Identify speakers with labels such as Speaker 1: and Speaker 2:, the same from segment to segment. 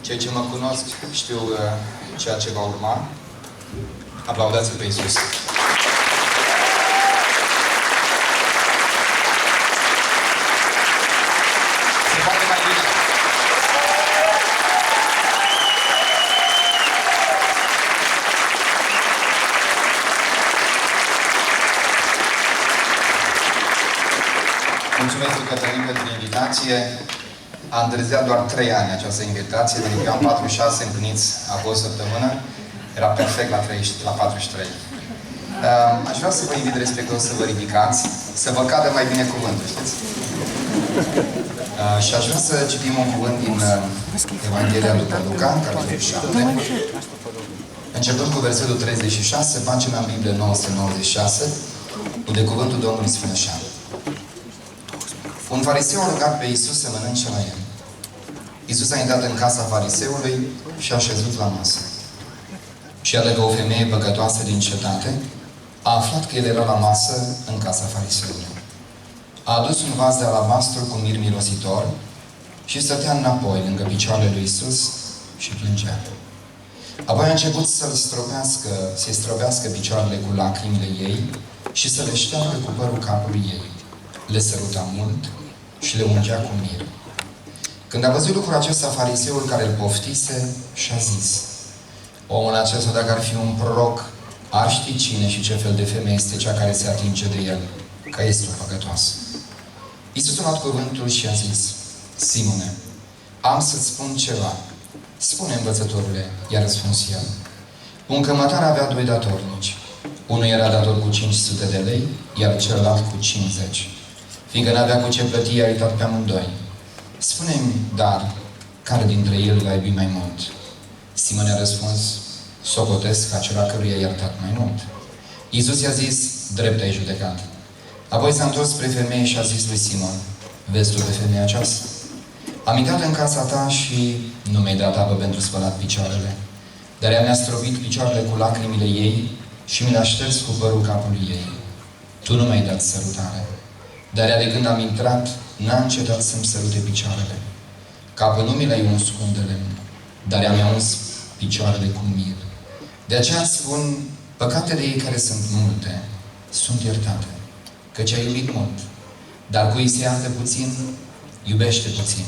Speaker 1: Cei ce mă cunosc știu ceea ce va urma. Aplaudați-l pe Iisus. Se poate mai bine. Mulțumesc lui Cătălin pentru invitație. A întârziat doar 3 ani această invitație, pentru că eu am 46, împliniți acum o săptămână. Era perfect la 43. Aș vrea să vă invit respectuos să vă ridicați, să vă cadă mai bine cuvântul, știți? Și aș vrea să citim un cuvânt din Evanghelia după Luca, capitolul 7. Începând cu versetul 36, pagina în Biblie 996, unde cuvântul Domnului spune așa. Un fariseu a rugat pe Iisus să mănânce la el. Iisus a intrat în casa fariseului și a șezut la masă. Și iată că o femeie păcătoasă din cetate a aflat că el era la masă în casa fariseului. A adus un vas de alabastru cu mir mirositor și stătea înapoi lângă picioarele lui Iisus și plângea. Apoi a început să-i strobească picioarele cu lacrimile ei și să le șteargă cu părul capului ei. Le săruta mult și le ungea cu mir. Când a văzut lucrul acesta, fariseul care îl poftise și-a zis: omul acesta, dacă ar fi un proroc, ar ști cine și ce fel de femeie este cea care se atinge de el, că este o păcătoasă. Iisus a luat cuvântul și a zis: Simone, am să-ți spun ceva. Spune, învățătorule, i-a răspuns el. Un cămătar avea 2 datornici. Unul era dator cu 500 de lei, iar celălalt cu 50. Fiindcă n-avea cu ce plăti, i-a iertat pe amândoi. Spune-mi, dar, care dintre el va iubi mai mult? Simon i-a răspuns: socotesc acela căruia i-a iertat mai mult. Iisus i-a zis: drept ai judecat. Apoi s-a întors spre femeie și a zis lui Simon: vezi tu pe femeia aceasta? Am intrat în casa ta și nu mi-ai dat apă pentru spălat picioarele, dar ea mi-a stropit picioarele cu lacrimile ei și mi le-a șters cu părul capului ei. Tu nu mi-ai dat sărutare, dar ea de când am intrat n-a încetat să-mi sărute picioarele. Capul nu mi l-ai uns cu un de lemn, dar ea mi-a uns picioarele cu mir. De aceea spun, păcatele ei care sunt multe sunt iertate, căci a iubit mult. Dar cui se iartă puțin, iubește puțin.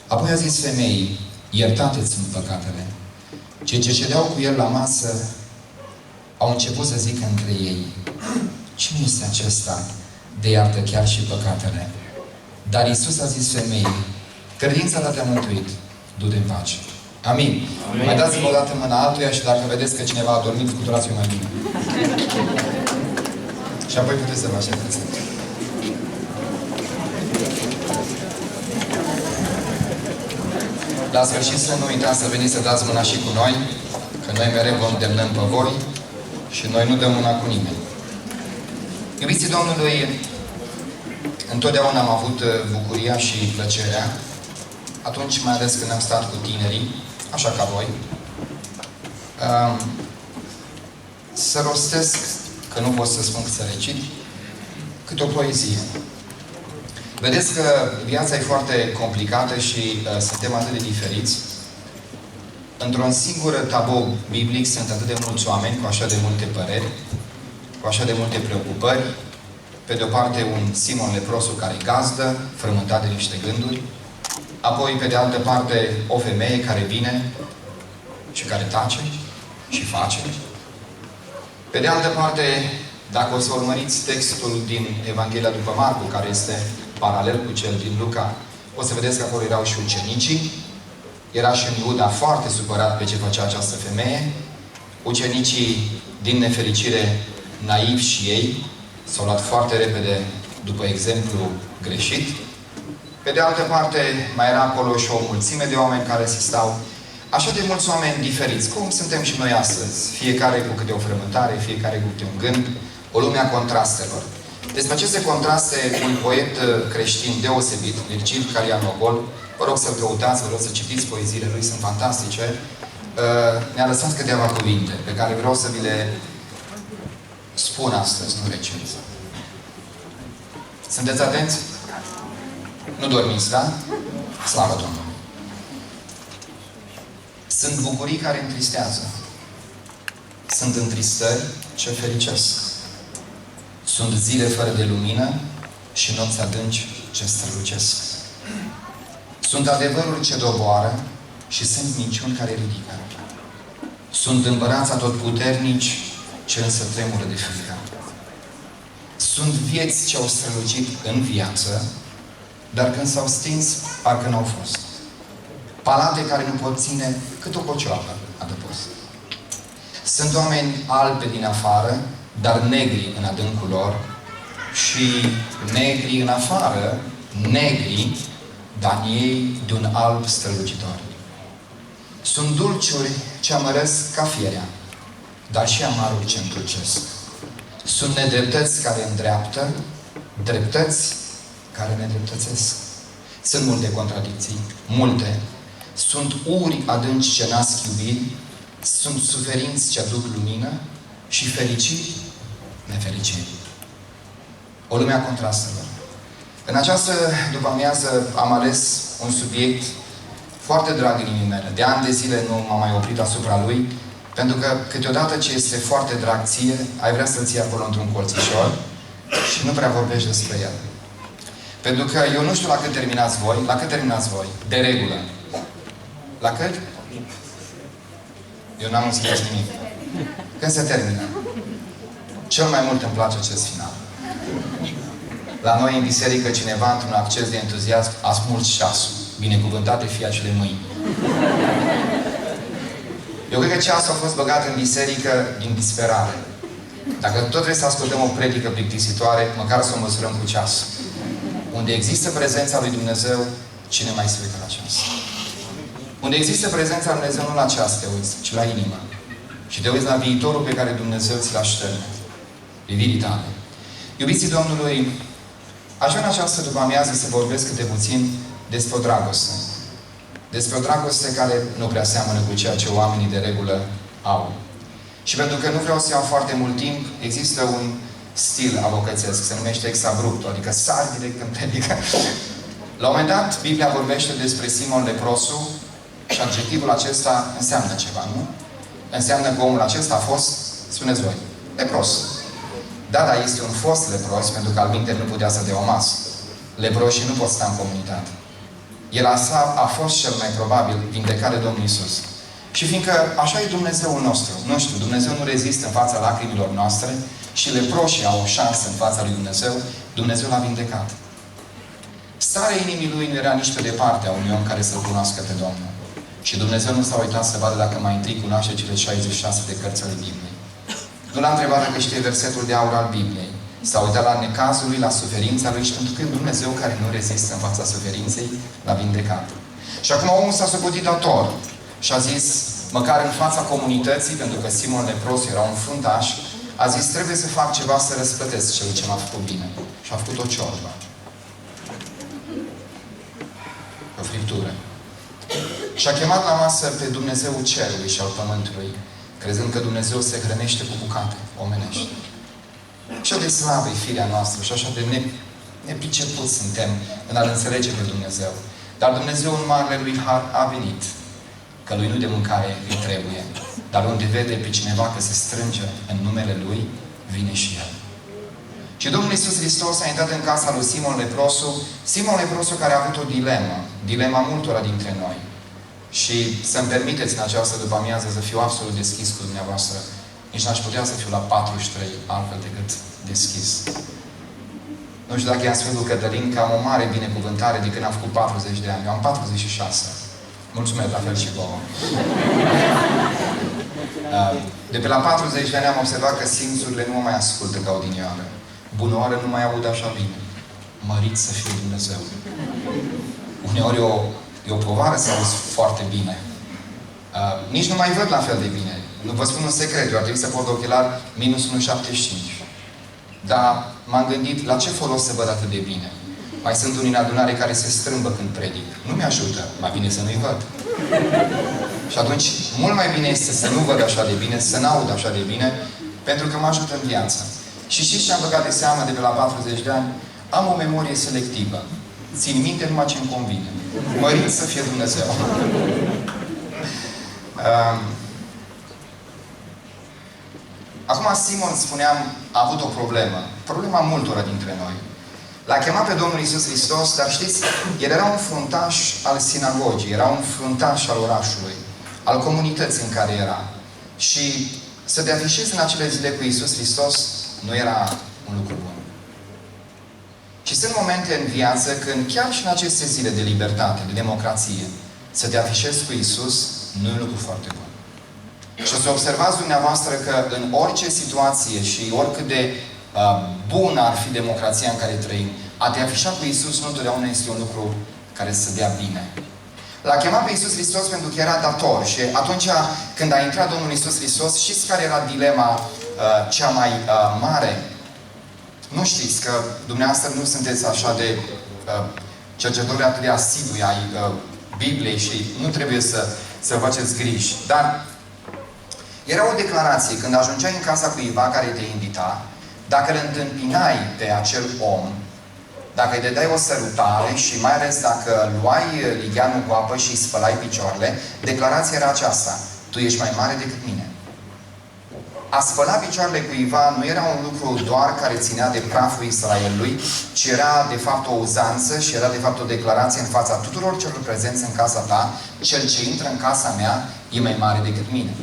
Speaker 1: Apoi a zis femeii: iertate-ți sunt păcatele. Cei ce ședeau cu el la masă au început să zică între ei: cine este acesta de iartă chiar și păcatele? Dar Iisus a zis femeii: credința ta te-a mântuit, du-te în pace. Amin. Amin. Mai dați-vă o dată mâna altuia și dacă vedeți că cineva a dormit, scuturați-o mai bine. Și apoi puteți să vă așezați. La sfârșit să nu uitați să veniți să dați mâna și cu noi, că noi mereu vă îndemnăm pe voi și noi nu dăm mâna cu nimeni. Iubiții Domnului, întotdeauna am avut bucuria și plăcerea, atunci mai ales când am stat cu tinerii, așa ca voi, să rostesc, că nu pot să spun că să recit, câte o poezie. Vedeți că viața e foarte complicată și suntem atât de diferiți. Într-un singur tabou biblic sunt atât de mulți oameni cu așa de multe păreri, cu așa de multe preocupări. Pe de o parte, un Simon leprosul care e gazdă, frământat de niște gânduri. Apoi, pe de altă parte, o femeie care vine și care tace și face. Pe de altă parte, dacă o să urmăriți textul din Evanghelia după Marcu, care este paralel cu cel din Luca, o să vedeți că acolo erau și ucenicii. Era și Iuda foarte supărat pe ce făcea această femeie. Ucenicii, din nefericire, naivi și ei, s-au luat foarte repede după exemplu greșit. Pe de altă parte, mai era acolo și o mulțime de oameni care se stau. Așa de mulți oameni diferiți, cum suntem și noi astăzi. Fiecare cu câte o frământare, fiecare cu câte un gând, o lume a contrastelor. Despre aceste contraste, un poet creștin deosebit, Virgil Calianogol, vă rog să-l căutați, vă rog să citiți poeziile lui, sunt fantastice, ne-a lăsat câteva cuvinte pe care vreau să vi le spun astăzi, nu recent. Sunteți atenți? Nu dormiți, da? Slavă Domnului! Sunt bucurii care întristează. Sunt întristări ce fericesc. Sunt zile fără de lumină și nopți adânci ce strălucesc. Sunt adevăruri ce doboară și sunt minciuni care ridică. Sunt împărați atotputernici ce însă tremură de frică. Sunt vieți ce au strălucit în viață, dar când s-au stins, parcă n-au fost. Palate care nu pot ține cât o cocioapă adăpost. Sunt oameni albi din afară, dar negri în adâncul lor, și negri în afară, negri, dar în ei de un alb strălucitor. Sunt dulciuri ce amăresc ca fierea, dar și amarul ce îndulcesc. Sunt nedreptăți care îndreaptă, dreptăți care nedreptățesc. Sunt multe contradicții, multe. Sunt uri adânci ce nasc iubiri, sunt suferinți ce aduc lumină și fericiri, nefericiri. O lume a contrastelor. În această după-amiază am ales un subiect foarte drag inimii mele. De ani de zile nu m-am mai oprit asupra lui, pentru că câteodată ce este foarte drag ție, ai vrea să-l ții acolo într-un colțișor și nu prea vorbești despre el. Pentru că eu nu știu la cât terminați voi. La cât terminați voi? De regulă. La cât? Eu n-am înțeles nimic. Când se termină? Cel mai mult îmi place acest final. La noi în biserică, cineva, într-un acces de entuziasm, a smuls ceasul. Binecuvântate fie acele mâini. Eu cred că ceasul a fost băgat în biserică din disperare. Dacă tot trebuie să ascultăm o predică plictisitoare, măcar să o măsurăm cu ceasul. Unde există prezența lui Dumnezeu, cine mai se uită la ceas? Unde există prezența lui Dumnezeu, nu la ceas te uiți, ci la inimă. Și te uiți la viitorul pe care Dumnezeu ți-l așteaptă. Iubirii tale. Iubiții Domnului, aș vrea în această după-amiază să vorbesc câte puțin despre o dragoste. Despre o dragoste care nu prea seamănă cu ceea ce oamenii de regulă au. Și pentru că nu vreau să iau foarte mult timp, există un stil avocățesc, se numește exabrupto, adică sar direct în predică. La un moment dat, Biblia vorbește despre Simon leprosul și adjectivul acesta înseamnă ceva, nu? Înseamnă că omul acesta a fost, spuneți voi, lepros. Da, dar este un fost lepros, pentru că alminteri nu putea să dea o masă. Leproșii nu pot sta în comunitate. El a fost cel mai probabil vindecat de Domnul Iisus. Și fiindcă așa e Dumnezeul nostru, nu știu, Dumnezeu nu rezistă în fața lacrimilor noastre și leproșii au o șansă în fața lui Dumnezeu, Dumnezeu l-a vindecat. Starea inimii lui nu era nici pe departe a unui om care să-L cunoască pe Domnul. Și Dumnezeu nu s-a uitat să vadă dacă mai întâi cunoaște cele 66 de cărți ale Bibliei. Nu l-a întrebat dacă știe versetul de aur al Bibliei. S-a uitat la necazul lui, la suferința lui și pentru că e Dumnezeu care nu rezistă în fața suferinței, l-a vindecat. Și acum omul s-a socotit dator și a zis, măcar în fața comunității, pentru că Simon lepros era un fruntaș, a zis, trebuie să fac ceva să răsplătesc celui ce m-a făcut bine. Și a făcut o ciorbă. O friptură. Și a chemat la masă pe Dumnezeul cerului și al pământului, crezând că Dumnezeu se hrănește cu bucate omenești. Și de slavă e firea noastră și așa de nepricepuți suntem în a-L înțelege pe Dumnezeu. Dar Dumnezeu în marele Lui Har a venit, că Lui nu de mâncare îi trebuie, dar unde vede pe cineva că se strânge în numele Lui, vine și El. Și Domnul Iisus Hristos a intrat în casa lui Simon leprosul care a avut o dilemă, dilema multora dintre noi. Și să-mi permiteți în această după-amiază să fiu absolut deschis cu dumneavoastră. Nici n-aș putea să fiu la 43 altfel decât deschis. Nu știu dacă i-am Sfântul Cătălin că am o mare binecuvântare de când am făcut 40 de ani. Eu am 46. Mulțumesc, la fel și vouă. De pe la 40 de ani am observat că simțurile nu mă mai ascultă ca odinioară. Bună oară nu mai aud așa bine. Mărit să fie Dumnezeu. Uneori e o povară să auzi foarte bine. Nici nu mai văd la fel de bine. Nu vă spun un secret, eu ar trebui să port ochelari minus 1,75. Dar m-am gândit, la ce folos să văd atât de bine? Mai sunt unii în adunare care se strâmbă când predic. Nu mi-ajută. Mai bine să nu-i văd. Și atunci, mult mai bine este să nu văd așa de bine, să n-aud așa de bine, pentru că mă ajută în viață. Și știți ce am băgat de seamă de pe la 40 de ani? Am o memorie selectivă. Țin minte numai ce-mi convine. Mărit să fie Dumnezeu. Acum Simon, spuneam, a avut o problemă. Problema multora dintre noi. L-a chemat pe Domnul Iisus Hristos, dar știți, el era un fruntaș al sinagogii, era un fruntaș al orașului, al comunității în care era. Și să te afișezi în acele zile cu Iisus Hristos nu era un lucru bun. Și sunt momente în viață când chiar și în aceste zile de libertate, de democrație, să te afișezi cu Iisus nu e un lucru foarte bun. Și o să observați dumneavoastră că în orice situație și oricât de bună ar fi democrația în care trăim, a te afișa cu Iisus nu întotdeauna este un lucru care să dea bine. L-a chemat pe Iisus Hristos pentru că era dator și atunci când a intrat Domnul Iisus Hristos, știți care era dilema cea mai mare? Nu știți că dumneavoastră nu sunteți așa de cercetători atât de asidui ai Bibliei și nu trebuie să faceți griji. Dar era o declarație, când ajungeai în casa cuiva care te invita, dacă îl întâmpinai pe acel om, dacă îi dădeai o sărutare și mai ales dacă luai ligheanul cu apă și îi spălai picioarele, declarația era aceasta: tu ești mai mare decât mine. A spăla picioarele cuiva nu era un lucru doar care ținea de praful Israelului, ci era de fapt o uzanță și era de fapt o declarație în fața tuturor celor prezenți în casa ta: cel ce intră în casa mea e mai mare decât mine.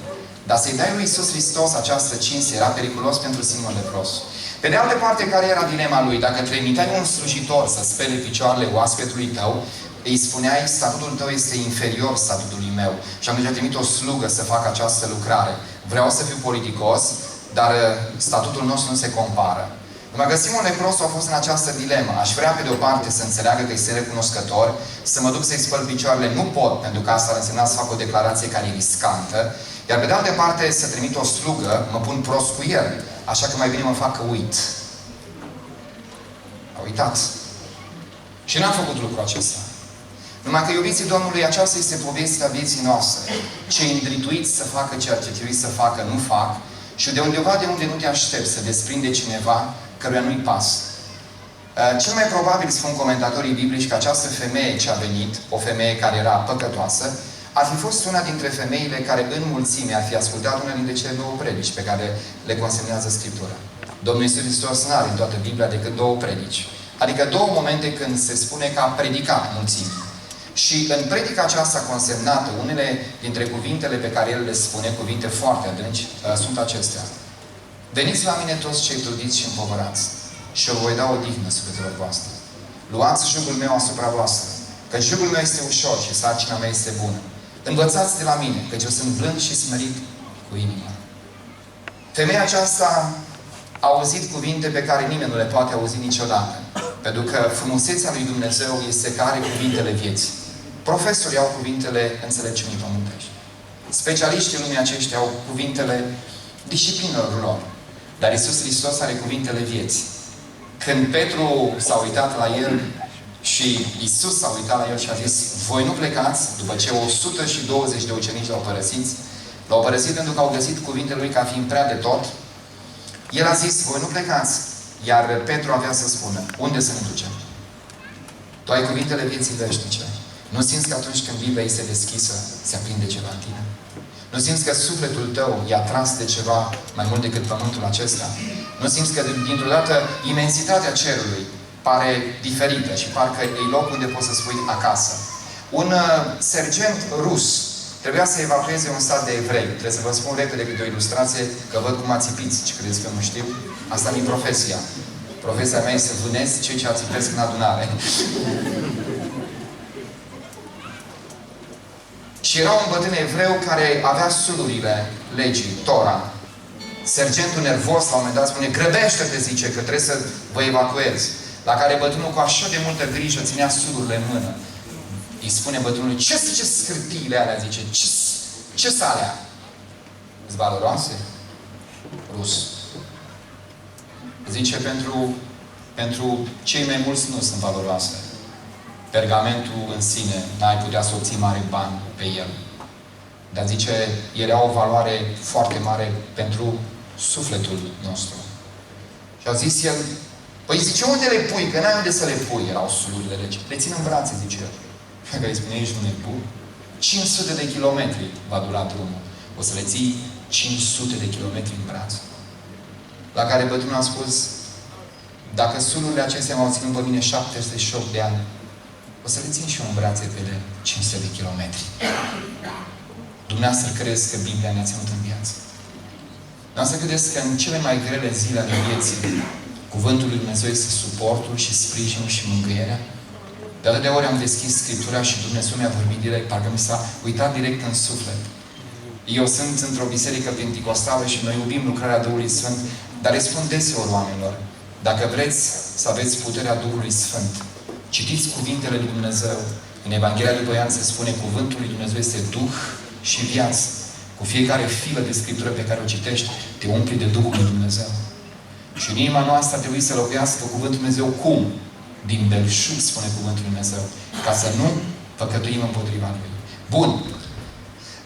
Speaker 1: Dar să-i dai lui Iisus Hristos această cinste era periculos pentru Simon Lepros. Pe de altă parte, care era dilema lui? Dacă trimiteai un slujitor să spele picioarele oaspetului tău, îi spuneai: statutul tău este inferior statutului meu și atunci trimit o slugă să facă această lucrare. Vreau să fiu politicos, dar statutul nostru nu se compară. Numai că Simon Lepros a fost în această dilemă. Aș vrea pe de o parte să înțeleagă că este recunoscător, să mă duc să-i spăl picioarele, nu pot, pentru că asta ar însemna să fac o declarație care e riscantă. Iar pe de altă parte, să trimit o slugă, mă pun prost cu el. Așa că mai bine mă fac că uit. A uitat. Și n-am făcut lucrul acesta. Numai că, iubiții Domnului, aceasta este povestea vieții noastre. Cei îndrituiți să facă ceea ce trebuie să facă, nu fac. Și de undeva de unde nu te aștepți să desprinde cineva căruia nu-i pasă. Cel mai probabil, spun comentatorii biblici, că această femeie ce a venit, o femeie care era păcătoasă, ar fi fost una dintre femeile care în mulțime ar fi ascultat una dintre cele două predici pe care le consemnează Scriptura. Domnul Iisus Hristos nu are în toată Biblia decât două predici. Adică două momente când se spune că a predicat mulțimii. Și în predica aceasta consemnată, unele dintre cuvintele pe care El le spune, cuvinte foarte adânci, sunt acestea: veniți la mine toți cei trudiți și împovărați și eu voi da odihnă sufletelor voastre. Luați jugul meu asupra voastră, că jugul meu este ușor și sarcina mea este bună. Învățați de la mine, căci eu sunt blând și smerit cu inima. Femeia aceasta a auzit cuvinte pe care nimeni nu le poate auzi niciodată. Pentru că frumusețea lui Dumnezeu este că are cuvintele vieții. Profesorii au cuvintele înțelepciunii pământești. Specialiștii lumii aceștia au cuvintele disciplinelor lor. Dar Iisus Hristos are cuvintele vieții. Când Petru s-a uitat la el și Iisus s-a uitat la el și a zis: voi nu plecați, după ce 120 de ucenici l-au părăsit, l-au părăsit pentru că au găsit cuvintele lui ca fiind prea de tot, el a zis: voi nu plecați. Iar Petru avea să spună: unde să ne ducem? Tu ai cuvintele vieții veșnice. Nu simți că atunci când Biblia este deschisă, se aprinde ceva în tine? Nu simți că sufletul tău e atras de ceva mai mult decât pământul acesta? Nu simți că dintr-o dată imensitatea cerului pare diferită și parcă e loc unde poți să spui acasă? Un sergent rus trebuia să evacueze un sat de evrei. Trebuie să vă spun repede câte o ilustrație, că văd cum ațipiți. Ce credeți că nu știu? Asta mi-e profesia. Profesia mea este să vânez cei ce ațipesc în adunare. Și era un bătrân evreu care avea sulurile legii, Tora. Sergentul nervos, la un moment dat, spune: grăbește-te, zice, că trebuie să vă evacuez. La care bătrânul, cu așa de multă grijă, ținea sulurile în mână. Îi spune bătrânului: ce zice scârtiile alea? Zice: ce-s alea? Îți valoroase? Rus. Zice: pentru cei mai mulți nu sunt valoroase. Pergamentul în sine, n-ai putea să obții mare bani pe el. Dar zice, ele au o valoare foarte mare pentru sufletul nostru. Și a zis el: păi zice, unde le pui? Că n-ai unde să le pui. Erau sulurile rece. Le țin în brațe, zice el. Și că îi spune: ești un nebun? 500 de kilometri va dura drumul. O să le ții 500 de kilometri în braț. La care bătrânul a spus, dacă sulurile acestea m-au ținut pe mine 78 de ani, o să le țin și eu în brațe pe de 500 de kilometri. Dumneavoastră crezi că Biblia ne-a ținut în viață? Dumneavoastră credeți că în cele mai grele zile ale vieții, Cuvântul lui Dumnezeu este suportul și sprijinul și mângâierea? De atâtea ori am deschis Scriptura și Dumnezeu mi-a vorbit direct, parcă mi s-a uitat direct în suflet. Eu sunt într-o biserică penticostală și noi iubim lucrarea Duhului Sfânt, dar îi spun deseori oamenilor, dacă vreți să aveți puterea Duhului Sfânt, citiți cuvintele lui Dumnezeu. În Evanghelia lui Ioan se spune, Cuvântul lui Dumnezeu este Duh și viață. Cu fiecare filă de Scriptură pe care o citești, te umpli de Duhul lui Dumnezeu. Și în inima noastră ar trebui să locuiască Cuvântul lui Dumnezeu cum? Din belșug, spune Cuvântul lui Dumnezeu. Ca să nu păcătuim împotriva Lui. Bun.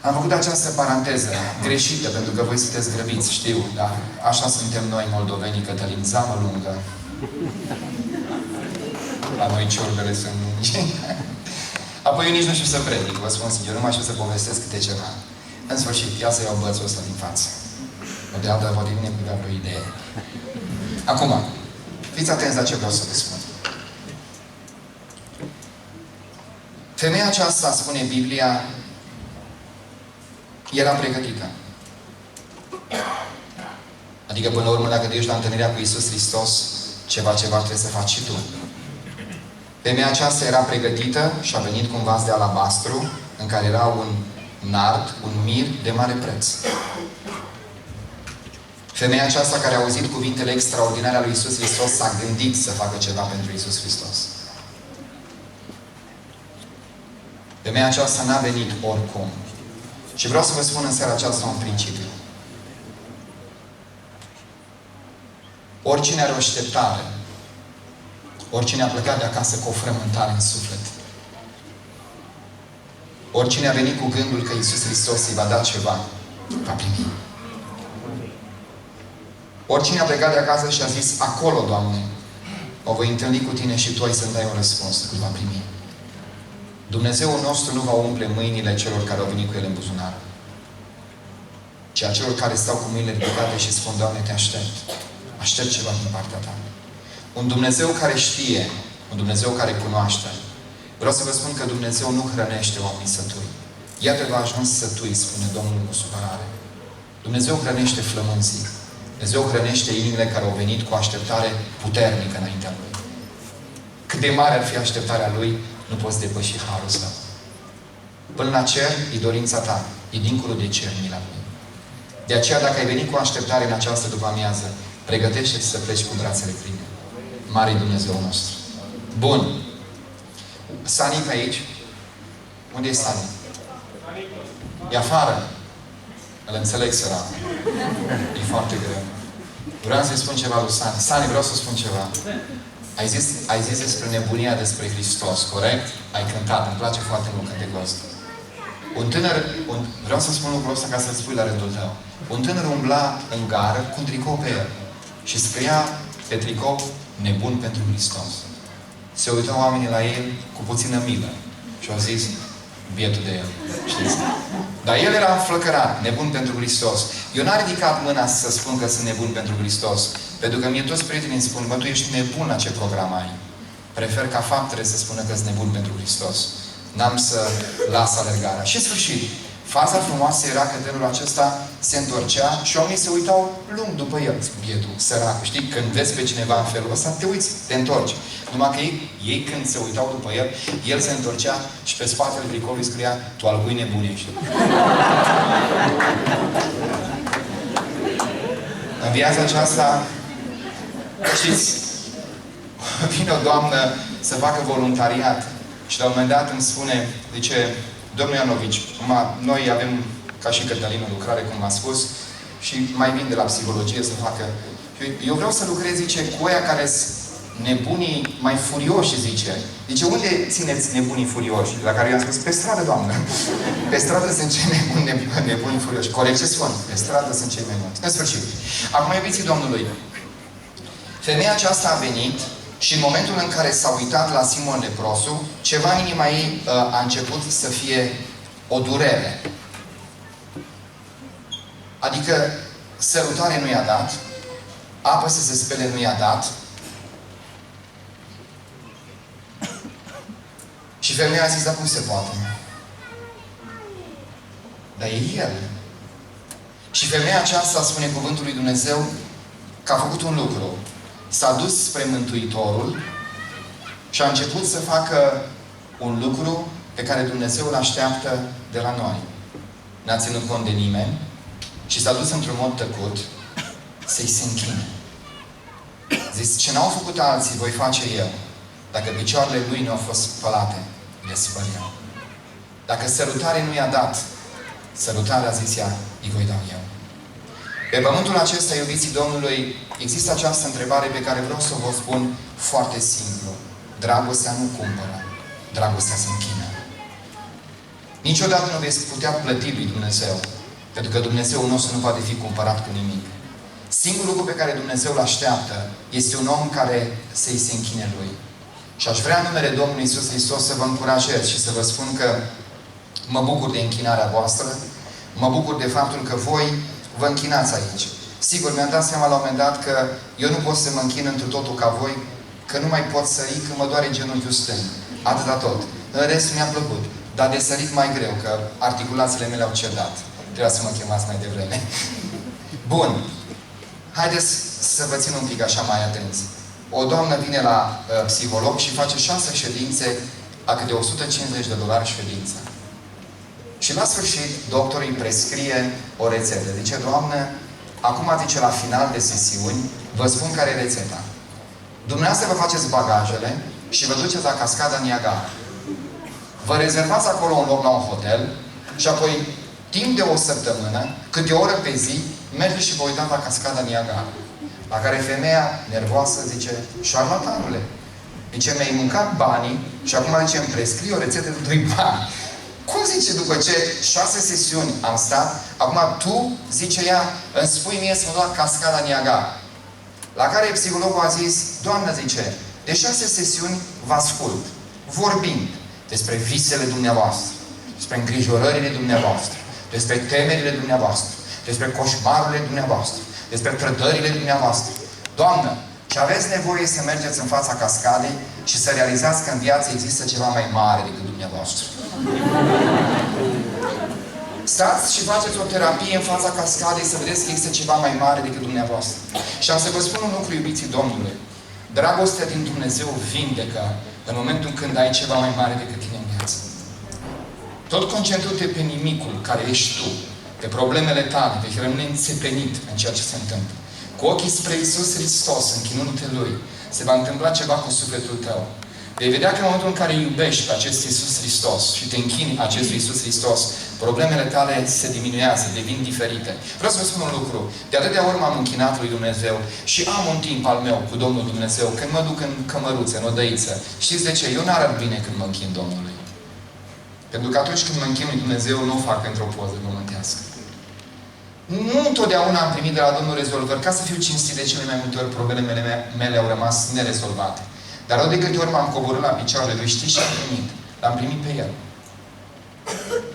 Speaker 1: Am făcut această paranteză greșită, pentru că voi sunteți grăbiți, știu, da? Așa suntem noi, moldovenii, Cătălin, zamă lungă. La noi ciorbele sunt lungi. Apoi eu nici nu știu să predic, vă spun sincer, nu mai știu să povestesc câte ceva. În sfârșit, ia să iau bățul ăsta din față. O de altă vă devine cuiva vreo idee. Acum, fiți atenți la ce vreau să vă spun. Femeia aceasta, spune Biblia, era pregătită. Adică, până la urmă, dacă te duci la întâlnirea cu Iisus Hristos, ceva trebuie să faci și tu. Femeia aceasta era pregătită și a venit cu un vas de alabastru, în care era un nard, un mir de mare preț. Femeia aceasta care a auzit cuvintele extraordinare ale lui Iisus Hristos s-a gândit să facă ceva pentru Iisus Hristos. Femeia aceasta n-a venit oricum. Și vreau să vă spun în seara aceasta un principiu. Oricine are o așteptare, oricine a plecat de acasă cu o frământare în suflet, oricine a venit cu gândul că Iisus Hristos îi va da ceva, va primi. Oricine a plecat de acasă și a zis, acolo, Doamne, o voi întâlni cu Tine și Tu ai să-mi dai un răspuns, îl va primi. Dumnezeul nostru nu va umple mâinile celor care au venit cu El în buzunar, ci a celor care stau cu mâinile ridicate și spun, Doamne, Te aștept. Aștept ceva din partea Ta. Un Dumnezeu care știe, un Dumnezeu care cunoaște. Vreau să vă spun că Dumnezeu nu hrănește oamenii sătui. Iată v-a ajuns sătui, spune Domnul cu supărare. Dumnezeu hrănește flămânzii. Dumnezeu hrănește inimile care au venit cu așteptare puternică înaintea Lui. Cât de mare ar fi așteptarea Lui, nu poți depăși harul Său. Până la cer, e dorința ta. E dincolo de cer, mila Lui. De aceea, dacă ai venit cu așteptare în această după-amiază, pregătește-te să pleci cu brațele pline. Mare Dumnezeu nostru. Bun. Sani pe aici? Unde e Sani? E afară. Îl înțeleg, sărat. E foarte greu. Vreau să-i spun ceva lui Sani. Sani, vreau să spun ceva. Ai zis despre nebunia despre Hristos, corect? Ai cântat. Îmi place foarte mult cântecul ăsta. Un tânăr, vreau să spun lucrul ăsta ca să-l spui la rândul tău. Un tânăr umbla în gară cu un tricou pe el. Și scria pe tricou, nebun pentru Hristos. Se uitau oamenii la el cu puțină milă. Și au zis, bietul de el. Știți? Dar el era înflăcărat, nebun pentru Hristos. Eu n-am ridicat mâna să spun că sunt nebun pentru Hristos. Pentru că mie toți prietenii îmi spun, bă, tu ești nebun la ce program ai. Prefer ca faptele să spună că sunt nebun pentru Hristos. N-am să las alergarea. Și în sfârșit, faza frumoasă era că tânărul acesta se întorcea și oamenii se uitau lung după el. Bietul, săracul. Știi? Când vezi pe cineva în felul ăsta, te uiți, te întorci. Numai că ei când se uitau după el, el se întorcea și pe spatele tricoului scria, tu al cui nebunești. În viața aceasta, știți, vine o doamnă să facă voluntariat și la un moment dat îmi spune, zice, domnul Ianovici, noi avem, ca și Cătălin, o lucrare, cum v-am spus, și mai vin de la psihologie să facă. Eu vreau să lucrez, zice, cu aia care sunt nebunii mai furioși, zice. Zice, unde țineți nebunii furioși? La care eu am spus, pe stradă, doamnă. Pe stradă sunt cei nebuni furioși. Corect ce spun? Pe stradă sunt cei mai mulți. În sfârșit. Acum, iubiții Domnului, femeia aceasta a venit și în momentul în care s-a uitat la Simon leprosul, ceva în inima ei a început să fie o durere. Adică sărutare nu i-a dat, apă să se spele nu i-a dat, și femeia a zis, dar cum se poate? Dar e El. Și femeia aceasta, spune cuvântul lui Dumnezeu, că a făcut un lucru. S-a dus spre Mântuitorul și a început să facă un lucru pe care Dumnezeu îl așteaptă de la noi. N-a ținut cont de nimeni și s-a dus într-un mod tăcut să-i se închine. Zis, ce n-au făcut alții, voi face eu. Dacă picioarele Lui nu au fost spălate, le spăl eu. Dacă sărutare nu i-a dat, sărutarea, zis ea, îi voi da eu. Pe pământul acesta, iubiții Domnului, există această întrebare pe care vreau să vă spun foarte simplu. Dragostea nu cumpără. Dragostea se închină. Niciodată nu veți putea plăti lui Dumnezeu. Pentru că Dumnezeu nostru nu poate fi cumpărat cu nimic. Singurul lucru pe care Dumnezeu îl așteaptă este un om care să-i se închine Lui. Și aș vrea în numele Domnului Iisus Hristos să vă încurajez și să vă spun că mă bucur de închinarea voastră, mă bucur de faptul că voi vă închinați aici. Sigur, mi-am dat seama la un moment dat că eu nu pot să mă închin întru totul ca voi, că nu mai pot sări, că mă doare genunchiul stâng. Atâta tot. În rest mi-a plăcut. Dar de sărit mai greu, că articulațiile mele au cedat. Trebuia să mă chemați mai devreme. Bun. Haideți să vă țin un pic așa mai atenți. O doamnă vine la psiholog și face 6 ședințe a câte $150 ședință. Și la sfârșit, doctorul îi prescrie o rețetă. Zice, doamnă, acum, zice, la final de sesiuni, vă spun care e rețeta. Dumneavoastră vă faceți bagajele și vă duceți la Cascada Niagara. Vă rezervați acolo un loc la un hotel și apoi, timp de o săptămână, câte o oră pe zi, mergeți și vă uitați la Cascada Niagara. La care femeia, nervoasă, zice, șarlatanule, zice, mi-ai mâncat banii și acum, zice, îmi prescrie o rețetă de 2 bani. Cum, zice, după ce 6 sesiuni am stat, acum tu, zice ea, îmi spui mie să mă duc la Cascada Niagara. La care psihologul a zis, doamnă, zice, de 6 sesiuni vă ascult, vorbind despre visele dumneavoastră, despre îngrijorările dumneavoastră, despre temerile dumneavoastră, despre coșmarurile dumneavoastră, despre trădările dumneavoastră. Doamnă, ce aveți nevoie să mergeți în fața cascadei și să realizați că în viață există ceva mai mare decât dumneavoastră. Stați și faceți o terapie în fața cascadei să vedeți că există ceva mai mare decât dumneavoastră. Și am să vă spun un lucru, iubiții Domnului. Dragostea din Dumnezeu vindecă în momentul când ai ceva mai mare decât tine în viață. Tot concentrându-te pe nimicul care ești tu, pe problemele tale, vei rămâne înțepenit în ceea ce se întâmplă. Cu ochii spre Iisus Hristos, închinându-te Lui, se va întâmpla ceva cu sufletul tău. Vei vedea că în momentul în care iubești pe acest Iisus Hristos și te închini acestui Iisus Hristos, problemele tale se diminuează, devin diferite. Vreau să vă spun un lucru. De atâtea ori m-am închinat lui Dumnezeu și am un timp al meu cu Domnul Dumnezeu, când mă duc în cămăruță, în odăiță. Știți de ce? Eu n-arăt bine când mă închin Domnului. Pentru că atunci când mă închin lui Dumnezeu, nu o fac pentru o poză pământească. Nu întotdeauna am primit de la Domnul rezolvări. Ca să fiu cinstit, de cele mai multe ori problemele mele au rămas nerezolvate. Dar ori de câte ori m-am coborât la picioarele Lui, știți ce am primit? L-am primit pe El.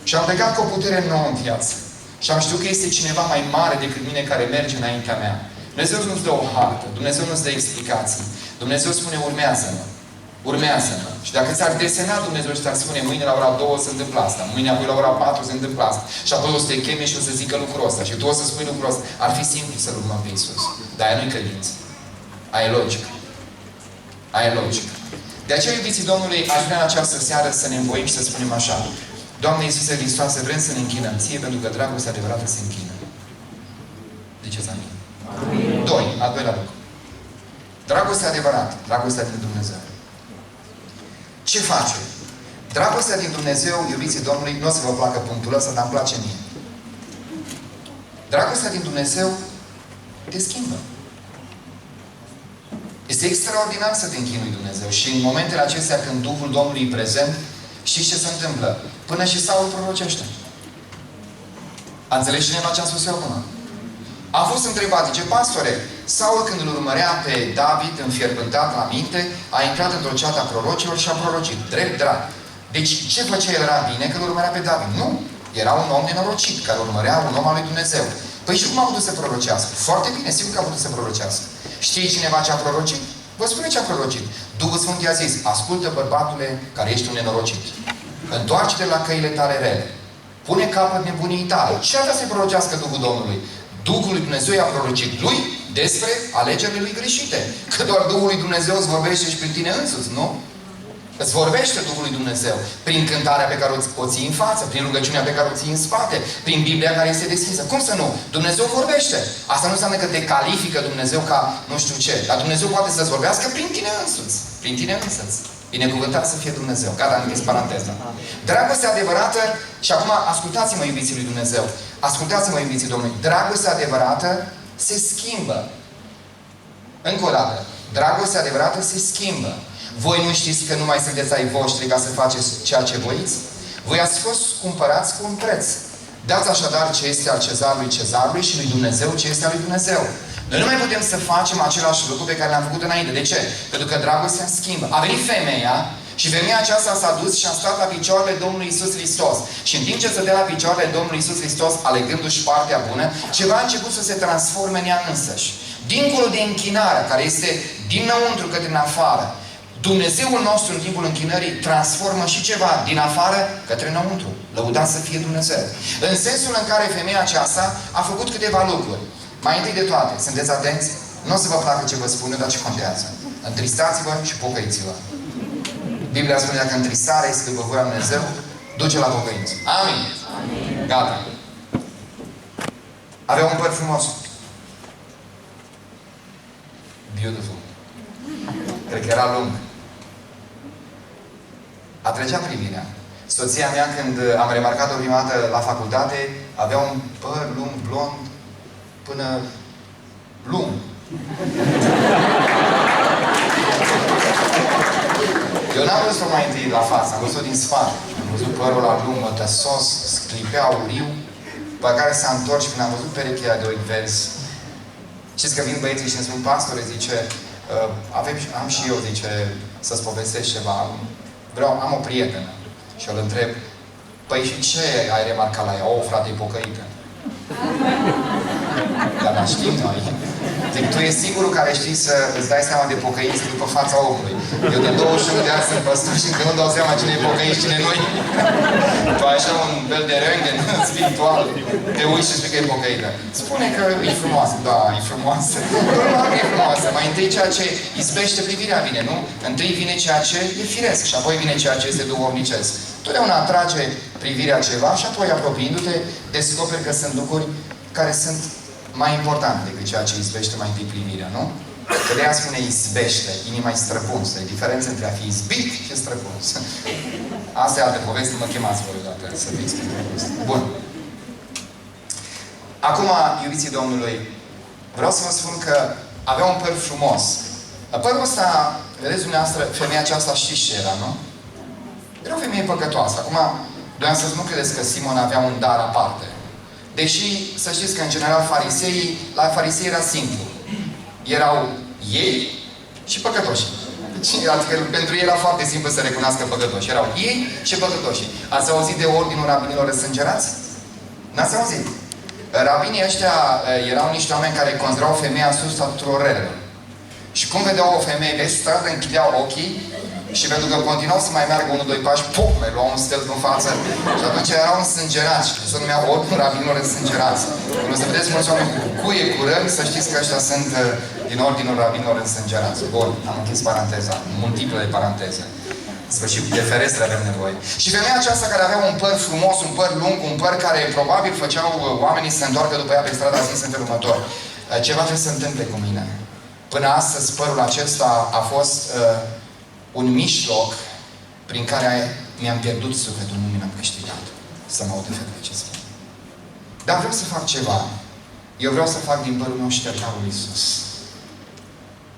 Speaker 1: Și am plecat cu o putere nouă în viață. Și am știut că este cineva mai mare decât mine care merge înaintea mea. Dumnezeu nu-ți dă o hartă. Dumnezeu nu-ți dă explicații. Dumnezeu spune, urmează-mă. Urmează-mă. Și dacă ți-ar desena Dumnezeu și ți-ar spune, mâine la ora 2 se întâmplă asta, mâine apoi la ora 4 se întâmplă asta, și apoi o să te cheme și o să zică lucrul ăsta, și tu o să spui lucrul ăsta, ar fi simplu să-L urmăm pe Iisus. Dar aia nu-i credință. Aia e logică. Aia e logică. De aceea, iubiții Domnului, aș vrea în această seară să ne învoim și să spunem așa. Doamne Iisuse Hristoase, vrem să ne închinăm Ție, pentru că dragostea adevărată se închină. Ziceți amin. Amin. 2. Al doilea lucru. Dragostea adevărată. Dragostea din Dumnezeu. Ce face? Dragostea din Dumnezeu, iubiții Domnului, nu o să vă placă punctul ăsta, dar îmi place mie. Dragostea din Dumnezeu te schimbă. Este extraordinar să te închini lui Dumnezeu. Și în momentele acestea, când Duhul Domnului e prezent, știți ce se întâmplă? Până și Saul prorocește. A înțeles cineva ce am spus eu acum? A fost întrebat, zice, pastore, Saul când îl urmărea pe David înfierbântat la minte, a intrat într-o ceată a prorocilor și a prorocit. Drept drag. Deci, ce făcea el era bine? Că îl urmărea pe David. Nu. Era un om nenorocit, care urmărea un om al lui Dumnezeu. Păi și cum a putut să prorocească? Foarte bine, sigur că a putut să prorocească. Știi cineva ce a prorocit? Vă spune ce a prorocit. Duhul Sfânt i-a zis, ascultă, bărbatule, care ești un nenorocit. Întoarce-te la căile tale rele. Pune capăt nebuniei tale. Ce avea să-i prorocească Duhul Domnului? Duhul lui Dumnezeu i-a prorocit lui despre alegerile lui greșite. Că doar Duhul lui Dumnezeu îți vorbește și prin tine însuți, nu? Îți vorbește Duhul lui Dumnezeu prin cântarea pe care o ții în față, prin rugăciunea pe care o ții în spate, prin Biblia care este deschisă. Cum să nu? Dumnezeu vorbește. Asta nu înseamnă că te califică Dumnezeu ca nu știu ce. Dar Dumnezeu poate să-ți vorbească prin tine însuți. Prin tine însuți. Binecuvântat să fie Dumnezeu. Gata, am închis paranteza. Dragostea adevărată, și acum ascultați-mă, iubiții lui Dumnezeu. Ascultați-mă, iubiții Domnului. Dragostea adevărată se schimbă. Încă o dată. Dragostea adevărată se schimbă. Voi nu știți că nu mai sunteți ai voștri ca să faceți ceea ce voiți? Voi ați fost cumpărați cu un preț. Dați așadar ce este al cezarului cezarului și lui Dumnezeu ce este al lui Dumnezeu. Noi nu mai putem să facem același lucru pe care l-am făcut înainte. De ce? Pentru că dragostea schimbă. A venit femeia și femeia aceasta s-a dus și a stat la picioarele Domnului Iisus Hristos. Și în timp ce stătea la picioarele Domnului Iisus Hristos, alegându-și partea bună, ceva a început să se transforme în ea însăși. Dincolo de închinarea, care este dinăuntru către în afară, Dumnezeul nostru în timpul închinării transformă și ceva din afară către înăuntru. Lăudat să fie Dumnezeu. În sensul în care femeia aceasta a făcut câteva lucruri. Mai întâi de toate, sunteți atenți? Nu o să vă placă ce vă spun, dar ce contează? Întristați-vă și pocăiți-vă. Biblia spune că întristarea este după voia Dumnezeu, duce la pocăință. Amin. Amin. Gata. Avea un păr frumos. Beautiful. Cred că era lung. A trecea privirea. Soția mea, când am remarcat-o prima dată la facultate, avea un păr lung, blond, până lung. Eu n-am văzut-o mai întâi la față, am văzut-o din spate. Am văzut părul ăla lung, mătăsos, sclipea auriu, pe care s-a întors și când am văzut perechea de ochi verzi. Știți că vin băieții și îmi spun, pastore, zice, am și eu, zice, să-ți povestesc ceva. Am o prietenă. Și eu îl întreb, păi și ce ai remarcat la ea? O, frate, e pocăită. Dar știm noi. Zic, tu ești singurul care știi să îți dai seama de pocăință după fața omului. Eu de 21 de ani sunt păstor și încă nu dau seama cine e pocăit și cine nu-i. Tu ai așa un fel de röntgen spiritual. Te uiți și spui că e pocăită. Spune că e frumoasă. Da, e frumoasă. Normal că e frumoasă. Mai întâi ceea ce izbește privirea vine, nu? Întâi vine ceea ce e firesc și apoi vine ceea ce este duhovnicesc. Totdeauna atrage privirea ceva și apoi, apropiindu-te, descoperi că sunt lucruri care sunt mai importante decât ceea ce izbește mai întâi privirea, nu? Că de aia spune izbește, inima e străpunsă. E diferența între a fi izbit și străpuns. Asta e altă poveste, mă chemați voi odată să vă explic poveste. Bun. Acum, iubiții Domnului, vreau să vă spun că avea un păr frumos. Părul ăsta, vedeți dumneavoastră, femeia aceasta știți ce era, nu? Era o femeie păcătoasă. Acum, doar să nu credeți că Simon avea un dar aparte. Deși, să știți că, în general, la farisei era simplu. Erau ei și păcătoși. Adică pentru ei era foarte simplu să recunoască păcătoși. Erau ei și păcătoși. Ați auzit de ordinul rabinilor însângerați? N-ați auzit? Rabinii ăștia erau niște oameni care considerau femeia sus a tuturor relelor. Și cum vedeau o femeie pe stradă, închideau ochii și pentru că continuau să mai meargă 1-2 pași, pum, mai luau un stel în față. Și atunci erau însângerați. Și se numea ordinul rabinilor însângerați. Când o să vedeți mulți oameni cu cuie, cu răni, să știți că ăștia sunt din ordinul rabinilor însângerați. Bun, am închis paranteza. Multiple de paranteze. Sfârșit, de ferestre avem nevoie. Și femeia aceasta care avea un păr frumos, un păr lung, un păr care probabil făceau oamenii să se întoarcă după ea pe strada zis în felul următor. Ceva trebuie să se întâmple cu mine. Până astăzi, părul acesta a fost un mijloc prin care mi-am pierdut sufletul, nu mi-am câștigat. Să mă aud de fel ce spun. Dar vreau să fac ceva. Eu vreau să fac din părul meu ștergarul lui Iisus.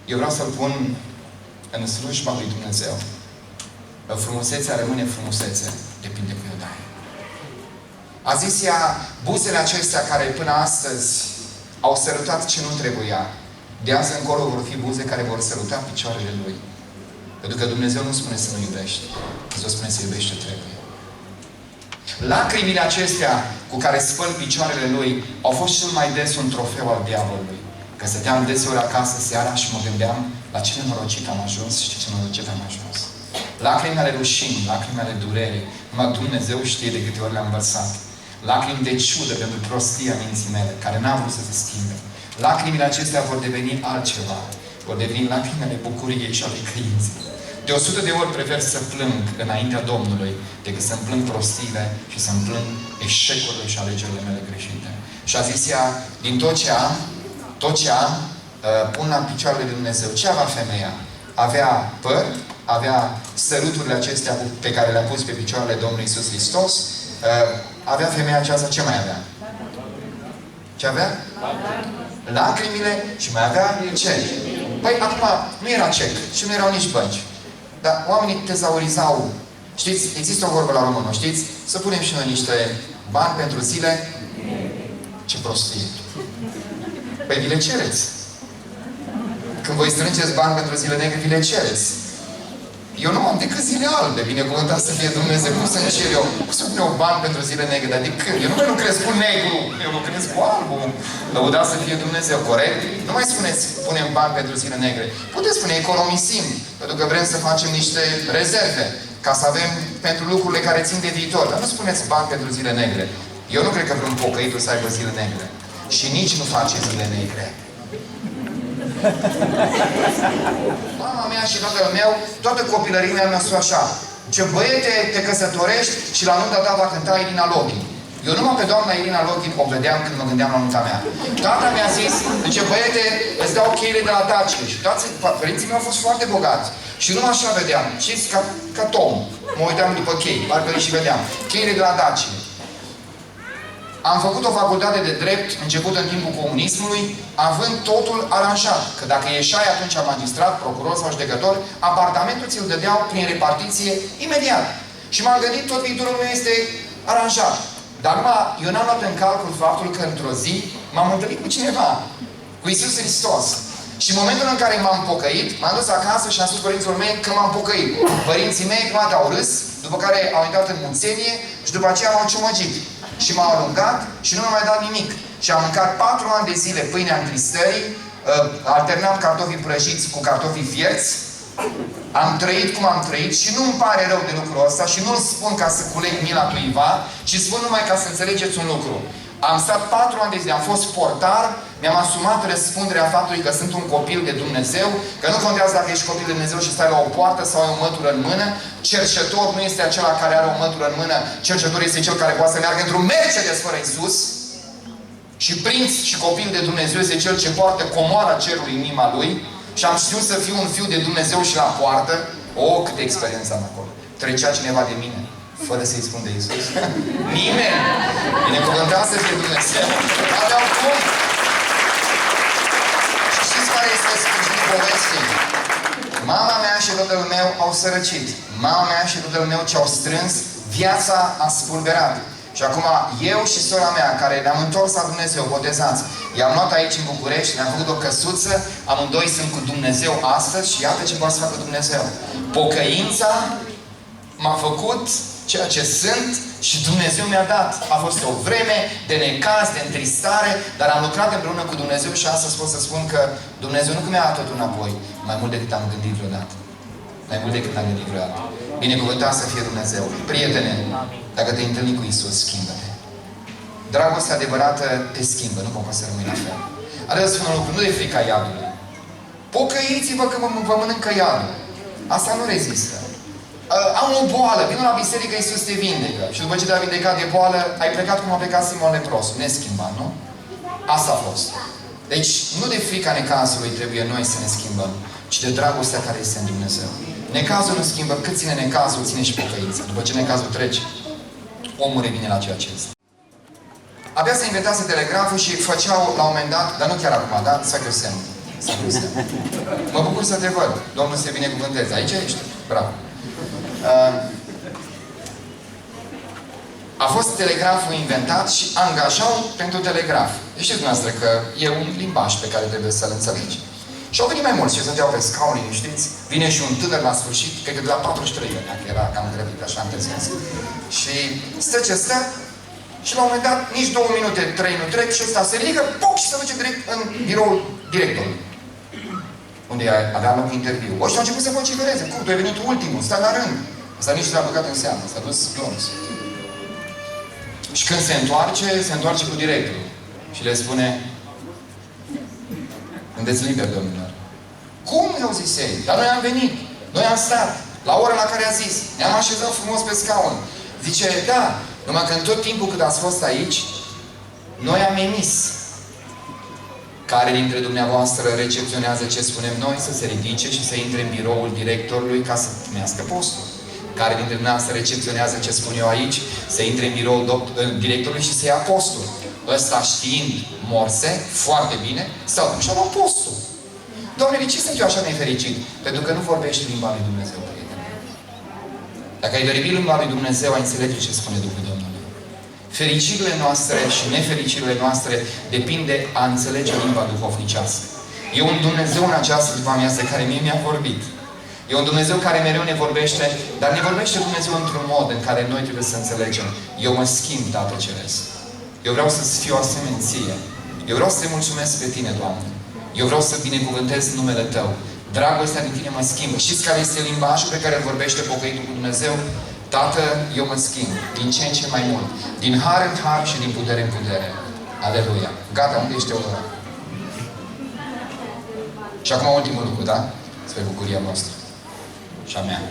Speaker 1: Eu vreau să-L pun în slujba lui Dumnezeu. Frumusețea rămâne frumusețe. Depinde cu eu dai. A zis ea, buzele acestea care până astăzi au sărutat ce nu trebuia, de azi încolo vor fi buze care vor săruta picioarele Lui. Pentru că Dumnezeu nu spune să nu iubești. Dumnezeu spune să iubești ce trebuie. Lacrimile acestea cu care spăl picioarele lui au fost cel mai des un trofeu al diavolului. Că stăteam deseori acasă seara și mă gândeam la ce nenorocit am ajuns și ce nenorocit am ajuns. Lacrimi ale rușinii, lacrimi ale durerii. Numai Dumnezeu știe de câte ori le-am vărsat. Lacrimi de ciudă pentru prostia minții mele, care n-am vrut să se schimbe. Lacrimile acestea vor deveni altceva. Vor deveni lacrimile bucuriei și ale credinței. De 100 de ori prefer să plâng înaintea Domnului decât să-mi plâng prostiile și să-mi plâng eșecurile și alegerile mele greșite. Și a zis ea, din tot ce am, pun la picioarele lui Dumnezeu. Ce avea femeia? Avea păr, avea săruturile acestea pe care le-a pus pe picioarele Domnului Iisus Hristos, avea femeia aceasta, ce mai avea? Ce avea? Lacrimile și mai avea ce? Păi, acum, nu era cec și nu erau nici bănci. Dar oamenii tezaurizau. Știți, există o vorbă la română, știți? Să punem și noi niște bani pentru zile. Ce prostie! Păi vi le cereți. Când voi strângeți bani pentru zile negre, vi le cereți. Eu nu am decât zile albe, binecuvântat să fie Dumnezeu. Cum să-mi cer eu? Cum să pun eu bani pentru zile negre? Dar de când? Eu nu lucrez cu negru, eu lucrez cu albul. Lăudat să fie Dumnezeu, corect? Nu mai spuneți, punem bani pentru zile negre. Puteți spune, economisim, pentru că vrem să facem niște rezerve, ca să avem pentru lucrurile care țin de viitor. Dar nu spuneți bani pentru zile negre. Eu nu cred că vreun pocăitul să aibă zile negre. Și nici nu face zile negre. Mama mea și tatăl meu, toată copilăria mea s-o așa. Ce băiete, te căsătorești și la nunta ta va cânta Irina Login. Eu numai pe doamna Irina Login o vedeam când mă gândeam la nunta mea. Tata mi-a zis, ce băiete, îți dau cheile de la Dacia. Și toți părinții mei au fost foarte bogați. Și numai așa vedeam. Știți, ca Tom. Mă uitam după chei, parcă și vedeam. Cheile de la Dacia. Am făcut o facultate de drept, început în timpul comunismului, având totul aranjat. Că dacă ieșai atunci magistrat, procuror sau judecător, apartamentul ți-l dădeau prin repartiție imediat. Și m-am gândit, tot viitorul meu este aranjat. Dar numai, eu n-am luat în calcul faptul că într-o zi m-am întâlnit cu cineva, cu Iisus Hristos. Și în momentul în care m-am pocăit, m-am dus acasă și am spus părinților mei că m-am pocăit. Părinții mei prima dată au râs, după care au intrat în muțenie și după aceea m-au ciumăgit. Și m-au alungat și nu mi-au mai dat nimic. Și am mâncat 4 ani de zile pâinea întristării, alternam cartofii prăjiți cu cartofii fierți. Am trăit cum am trăit și nu-mi pare rău de lucrul ăsta și nu-l spun ca să culeg mila cuiva, ci spun numai ca să înțelegeți un lucru. Am stat 4 ani de zile, am fost portar, mi-am asumat răspunderea faptului că sunt un copil de Dumnezeu, că nu contează dacă ești copil de Dumnezeu și stai la o poartă sau ai o mătură în mână. Cercetor nu este acela care are o mătură în mână, cercetor este cel care poate să meargă într-un Mercedes fără Iisus. Și prinț și copil de Dumnezeu este cel ce poartă comoara cerului în inima lui. Și am știut să fiu un fiu de Dumnezeu și la poartă. O, câte experiență am acolo. Trecea cineva de mine, fără să-i spun de Iisus. Nimeni! Binecuvântat să fie Dumnezeu. Aveau cum? Și știți care este sfârșitul povestii? Mama mea și tatăl meu au sărăcit. Mama mea și tatăl meu ce-au strâns, viața a spulberat. Și acum eu și sora mea, care ne-am întors la Dumnezeu, botezați, i-am luat aici în București, ne-am făcut o căsuță, amândoi sunt cu Dumnezeu astăzi și iată ce poate să facă Dumnezeu. Pocăința m-a făcut ceea ce sunt și Dumnezeu mi-a dat. A fost o vreme de necaz, de întristare, dar am lucrat împreună cu Dumnezeu și astăzi pot să spun că Dumnezeu nu că mi-a dat totul înapoi, mai mult decât am gândit vreodată. Mai mult decât am gândit vreodată. Binecuvântat să fie Dumnezeu. Prietene, dacă te întâlni cu Iisus, schimbă-te. Dragostea adevărată te schimbă, nu poate să rămâi la fel. Adică spun un lucru, nu de frica iadului. Pocăiți-vă că vă mănâncă iadul. Asta nu rezistă. Am o boală, vin la biserică, Iisus te vindecă. Și după ce te-a vindecat de boală, ai plecat cum a plecat Simon leprosul, neschimbat, nu? Asta a fost. Deci, nu de frica necazului trebuie noi să ne schimbăm, ci de dragostea care este în Dumnezeu. Necazul nu schimbă, cât ține necazul, ține și pocăința. După ce necazul trece, omul revine la ceea ce este. Abia se inventase telegraful și făceau la un moment dat, dar nu chiar acum, da? Să fac eu semn. Mă bucur să te văd. Domnul să te binecuvânteze. Aici ești? Bravo. A fost telegraful inventat și angajau pentru telegraf. Știți dumneavoastră că e un limbaj pe care trebuie să-l înțelegi. Și au venit mai mulți, ce stăteau pe scaun, liniștiți. Vine și un tânăr la sfârșit, cred că de la 43 ani, că era cam grăbit, așa întârziați. Și stă ce stă, și la un moment dat, nici 2 minute, 3 nu trec, și ăsta se ridică, poc, și se duce direct în biroul directorului. Unde avea loc interviu. Ăștia au început să vocifereze. Cum? Tu ai venit ultimul, stai la rând. Ăsta nici s-a băgat în seamă, s-a dus glonț. Și când se întoarce cu directorul. Și le spune: sunteți liberi, domnilor. Cum? I-au zis ei. Dar noi am venit. Noi am stat. La ora la care a zis. Ne-am așezat frumos pe scaun. Zice: da. Numai că în tot timpul cât ați fost aici, noi am emis. Care dintre dumneavoastră recepționează ce spunem noi, să se ridice și să intre în biroul directorului ca să primească postul? Care dintre dumneavoastră recepționează ce spun eu aici, să intre în biroul directorului și să ia postul? Ăsta știind morse, foarte bine, sau și-a luat postul. Doamne, de ce sunt eu așa nefericit? Pentru că nu vorbești limba lui Dumnezeu, prietene. Dacă ai vorbi limba lui Dumnezeu, ai înțelege ce spune Duhul Domnului. Fericirile noastre și nefericirile noastre depinde a înțelege limba duhovnicească. E un Dumnezeu în această după-amiază care mie mi-a vorbit. E un Dumnezeu care mereu ne vorbește, dar ne vorbește Dumnezeu într-un mod în care noi trebuie să înțelegem. Eu mă schimb, Tată Ceresc. Eu vreau să-ți fiu asemenea ție. Eu vreau să te mulțumesc pe tine, Doamne. Eu vreau să binecuvântez numele Tău. Dragostea din tine mă schimbă. Știți care este limbajul pe care îl vorbește pocăitul cu Dumnezeu? Tată, eu mă schimb din ce în ce mai mult. Din har în har și din putere în putere. Aleluia. Gata, unde ești Teodora? Și acum ultimul lucru, da? Spre bucuria voastră. Și a mea.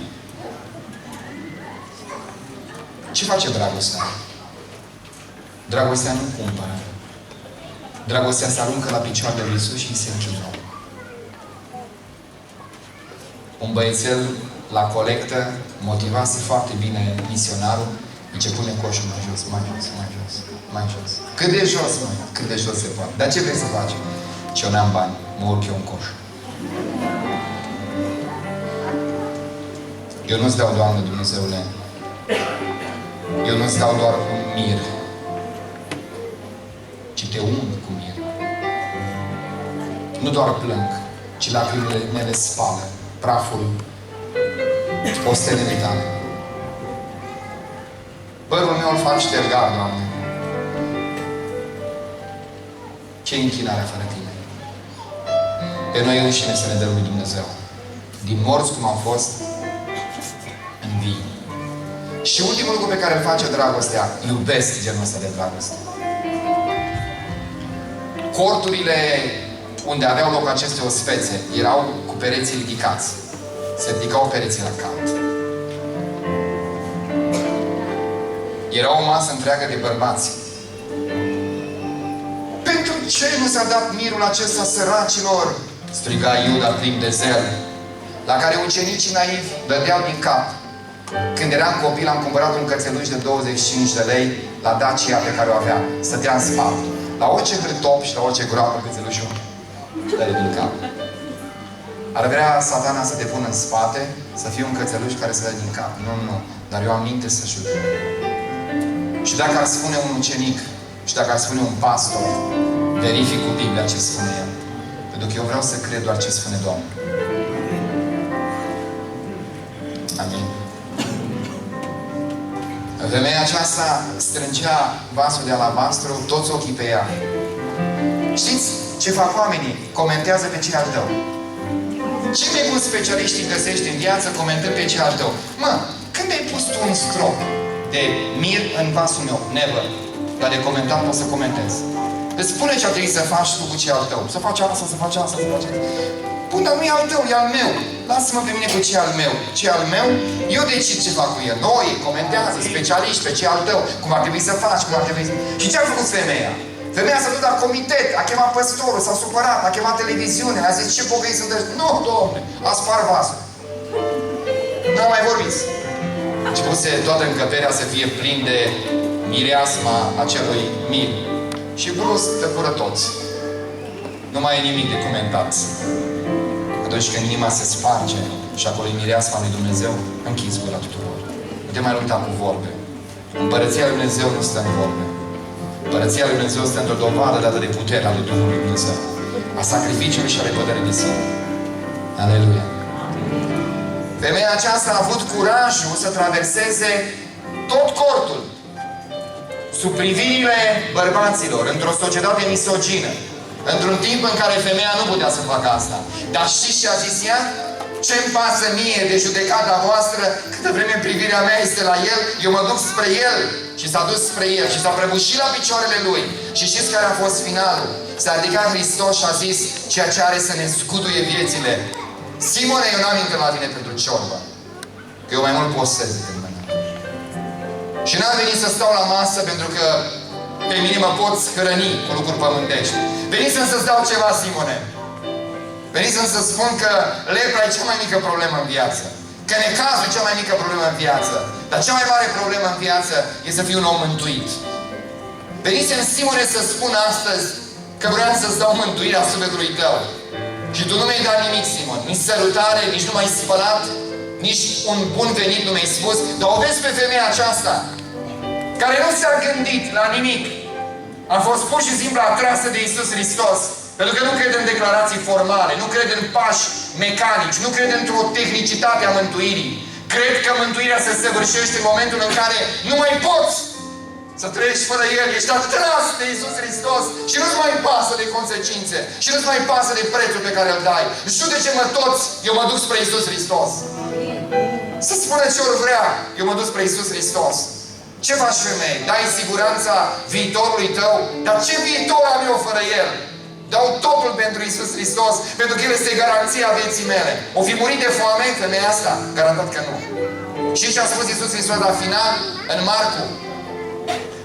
Speaker 1: Ce face dragostea? Dragostea nu cumpără. Dragostea se aruncă la picioarele lui Iisus și îi se închină. Un băiețel la colectă motivase foarte bine misionarul, zice: pune coșul mai jos, mai jos, mai jos, mai jos. Cât de jos, măi? Cât de jos se poate. Dar ce vrei să faci? Ce eu n-am bani, mă urc eu în coș. Eu nu-ți dau, Doamne Dumnezeule, eu nu-ți dau doar un mir, ci te ung cu mir. Nu doar plâng, ci lacrimile mele spală praful ostenelii tale. Părul meu îl fac ștergar, Doamne. Ce închinare fără tine? Pe noi înșine să ne dăm lui Dumnezeu. Din morți cum am fost, în vii. Și ultimul lucru pe care îl face dragostea, iubesc genul ăsta de dragoste. Corturile unde aveau loc aceste ospețe erau cu pereții ridicați. Se ridicau pereții la cap. Era o masă întreagă de bărbați. Pentru ce nu s-a dat mirul acesta săracilor? Striga Iuda plin de zel, la care ucenicii naivi dădeau din cap. Când eram copil, am cumpărat un cățeluș de 25 de lei la Dacia pe care o aveam. Stătea în spate. La orice hârtop și la orice groapă cățelușul dă din cap. Ar vrea Satana să te pună în spate, să fie un cățeluș care să dă din cap. Nu, nu. Dar eu am minte să judec. Și dacă ar spune un ucenic, și dacă ar spune un pastor, verific cu Biblia ce spune el. Pentru că eu vreau să cred doar ce spune Domnul. Amin. Femeia aceasta strângea vasul de alabastru, toți ochii pe ea. Știți ce fac oamenii? Comentează pe cel al tău. Ce mai mulți specialiști găsești în viață comentând pe cel al tău? Mă, când ai pus tu un strop de mir în vasul meu? Never. Dar de comentat o să comentez. Îți spune ce ar trebui să faci tu cu cel al tău. Să faci asta, să faci asta, să faci asta. Bun, dar nu e al tău, e al meu. Lasă-mă pe mine cu ce al meu. Ce al meu, eu decid ce fac cu el. Noi comentează, specialiști pe ce al tău. Cum ar trebui să faci, cum ar trebui să... Și ce a făcut femeia? Femeia s-a dus la comitet, a chemat păstorul, s-a supărat, a chemat televiziune, a zis: ce pocăi sunteți? Nu, Doamne, a spart vasul. Nu mai vorbiți. Începuse toată încăperea să fie plin de mireasma acelui mir. Și brusc tăcură toți. Nu mai e nimic de comentat. Atunci când inima se sparge și acolo e mireasma lui Dumnezeu, închizi gura tuturor. Nu te mai lupta cu vorbe. Împărăția lui Dumnezeu nu stă în vorbe. Împărăția lui Dumnezeu stă într-o dovadă dată de puterea lui Duhul lui Dumnezeu. a sacrificiului și a lepădării de sine. Aleluia! Femeia aceasta a avut curajul să traverseze tot cortul sub privirile bărbaților, într-o societate misogină, într-un timp în care femeia nu putea să facă asta. Dar știți ce a zis ea? Ce-mi pasă mie de judecata voastră, câtă vreme privirea mea este la el, eu mă duc spre el. Și s-a dus spre el și s-a prăbușit la picioarele lui. Și știți care a fost finalul? S-a ridicat Hristos și a zis ceea ce are să ne scuduie viețile. Simone, eu n-am intrat la tine pentru ciorbă, că eu mai mult postez decât mine. Și n-am venit să stau la masă pentru că pe mine mă poți hrăni cu lucruri pământești. Venisem să-ți dau ceva, Simone. Venisem să spun că lepra e cea mai mică problemă în viață. Că necazul e cea mai mică problemă în viață. Dar cea mai mare problemă în viață e să fii un om mântuit. Venisem, Simone, să spun astăzi că vreau să-ți dau mântuirea sufletului tău. Și tu nu mi-ai dat nimic, Simon. Nici sărutare, nici nu m-ai spălat, nici un bun venit nu mi-ai spus. Dar o vezi pe femeia aceasta, care nu s-a gândit la nimic. A fost pur și simplu atrasă de Iisus Hristos. Pentru că nu crede în declarații formale, nu crede în pași mecanici, nu crede într-o tehnicitate a mântuirii. Cred că mântuirea se săvârșește în momentul în care nu mai poți să trăiești fără El. Ești atras de Iisus Hristos și nu-ți mai pasă de consecințe. Și nu-ți mai pasă de prețul pe care îl dai. Judece-mă toți, eu mă duc spre Iisus Hristos. Să spună ce ori vrea, eu mă duc spre Iisus Hristos. Ce faci, femeie? Dai siguranța viitorului tău? Dar ce viitor am eu fără El? Dau totul pentru Iisus Hristos, pentru că El este garanția vieții mele. O fi murit de foame femeia asta? Garantat că nu. Și ce a spus Iisus Hristos la final, în Marcu?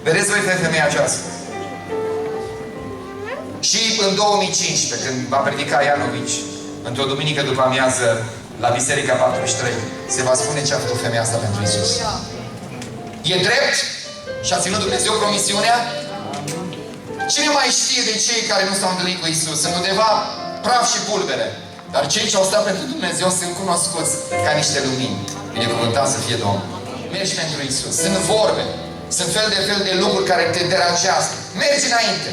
Speaker 1: Vedeți voi pe femeia aceasta. Și în 2015, când va predica Ianovici, într-o duminică după amiază, la Biserica 43, se va spune ce a făcut femeia asta pentru Iisus. E drept? Și a ținut Dumnezeu promisiunea? Cine mai știe de cei care nu s-au întâlnit cu Iisus? Sunt undeva praf și pulbere. Dar cei ce au stat pentru Dumnezeu sunt cunoscuți ca niște lumini. Binecuvântat să fie Domnul. Mergi pentru Iisus. Sunt vorbe. Sunt fel de lucruri care te deranjează. Mergi înainte.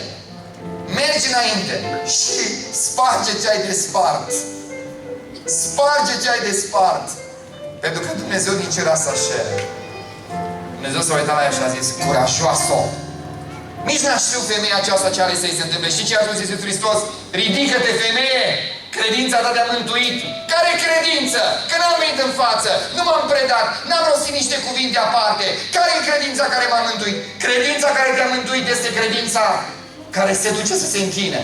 Speaker 1: Mergi înainte. Și sparge ce ai de spart. Sparge ce ai de spart. Pentru că Dumnezeu din cer să așere. Dumnezeu s-a uitat la ea și a zis, curajoasă. Nici n-a știut femeia aceasta ce are să-i se întâmple. Știi ce a spus Iisus Hristos? Ridică-te, femeie! Credința ta te-a mântuit. Care credință? Că n-am venit în față, nu m-am predat, n-am rostit niște cuvinte aparte. Care e credința care m-a mântuit? Credința care te-a mântuit este credința care se duce să se închine.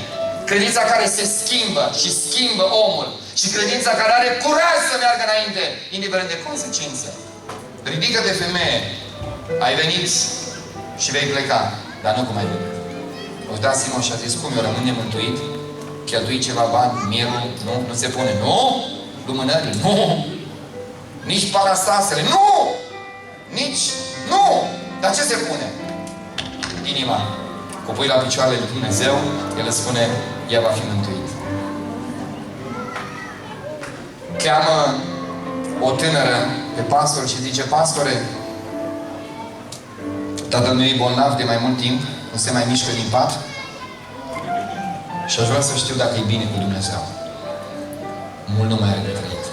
Speaker 1: Credința care se schimbă și schimbă omul. Și credința care are curaj să meargă înainte, indiferent de consecințe. Ridică-te, femeie! Ai venit și vei pleca. Dar nu cum ai venit. O da Simon și a zis, cum eu rămân nemântuit? Cheltui ceva bani, mielul, nu se pune. Nu! Lumânării, nu! Nici parastasele, nu! Nici, nu! Dar ce se pune? Inima. O pui la picioarele lui Dumnezeu, El îți spune, ea va fi mântuit. Cheamă o tânără pe pastor și zice, pastore, tatăl meu e bolnav de mai mult timp, nu se mai mișcă din pat și aș vrea să știu dacă e bine cu Dumnezeu. Mult nu mai are de trăit.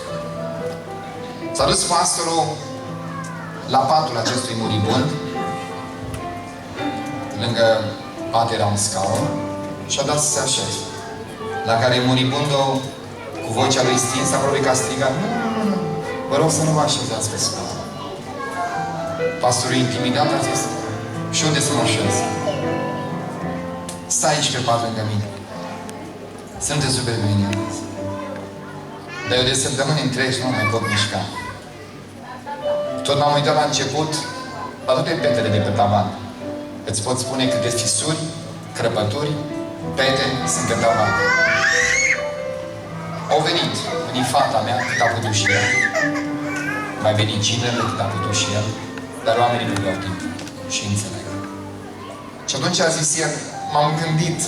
Speaker 1: S-a dus pastorul la patul acestui muribund. Lângă pat era un scaun și a dat să se așeze. La care muribundul, cu vocea lui stinsă, aproape că a strigat, nu, vă rog să nu vă așezați pe scaun. Pastorul intimidat a zis, și unde să mă așez? Stai aici pe pat lângă mine. Sunteți super bine. Dar eu de săptămâni întregi nu mai pot mișca. Tot m-am uitat la început la toate petele de pe tavan. Îți pot spune câte fisuri, crăpături, pete sunt pe tavan. Au venit fata mea cât a putut și el. Mai venit cinele cât a putut și el. Dar oamenii nu vreau timp. Și înțeleg. Și atunci a zis el, m-am gândit